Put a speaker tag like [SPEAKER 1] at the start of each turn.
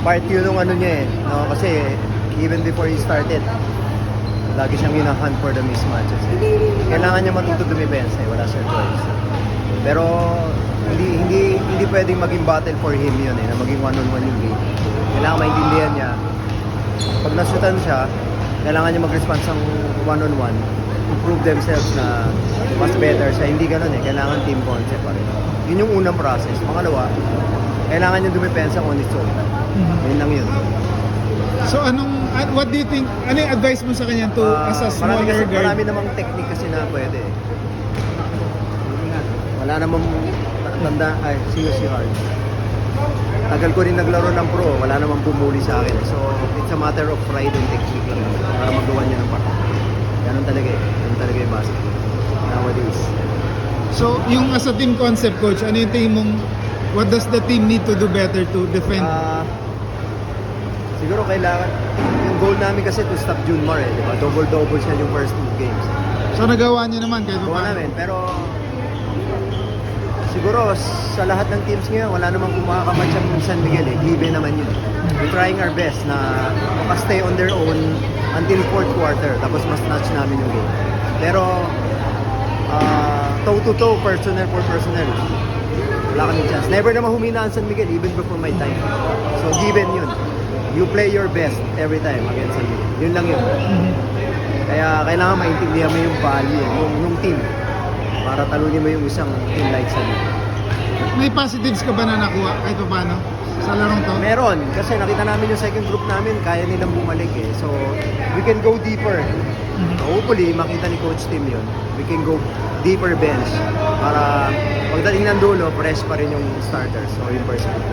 [SPEAKER 1] part yun ng ano niya eh. No? Kasi even before he started, lagi siyang hinahunt for the mismatches. Kailangan niya matuto dumipensa eh. Wala siyang choice. Pero hindi pwedeng maging battle for him yun eh, na maging one-on-one yung game. Kailangan maintindihan niya. Pag nasutan siya, kailangan niya mag-response ng one-on-one to prove themselves na mas better siya. Hindi ganun eh, kailangan team concept pa rin. Yun yung unang process. Pangalawa, kailangan niya dumipensa on its own. Yun lang yun.
[SPEAKER 2] So what do you think, ano yung advice mo sa kanya to as a smaller guard?
[SPEAKER 1] Marami namang technique kasi na pwede eh. Wala namang tanda, si Hard. Tagal ko rin naglaro ng pro, wala namang bumuli sa akin. So, it's a matter of pride and technique lang para magawa niya ng parang. Ganun talaga eh. Ganun talaga yung basketball nowadays.
[SPEAKER 2] So, yung as a team concept, coach, ano yung tingin mong, what does the team need to do better to defend?
[SPEAKER 1] Siguro kailangan, yung goal namin kasi to stop Junmar eh, di ba? Double-double siya yung first 2 games.
[SPEAKER 2] So, nagawa niya naman kahit
[SPEAKER 1] Gawa
[SPEAKER 2] paano.
[SPEAKER 1] namin, pero siguro sa lahat ng teams ngayon, wala namang kumakamatch ang San Miguel eh. Given naman yun. We're trying our best na makastay on their own until 4th quarter. Tapos mas notch namin yung game. Pero toe-to-toe, personnel for personnel, wala kaming chance. Never naman humina ang San Miguel even before my time. So given yun. You play your best every time against San Miguel. Yun lang yun. Kaya kailangan maintindihan mo yung value yung team para talunin mo yung isang team like San Miguel.
[SPEAKER 2] May positives ka ba na nakuha kahit paano sa larong to?
[SPEAKER 1] Meron, kasi nakita namin yung second group namin, kaya nilang bumalik eh. So, we can go deeper. Hopefully, makita ni Coach Tim yun. We can go deeper bench para pagdating ng dulo, fresh pa rin yung starters. So, yung first group.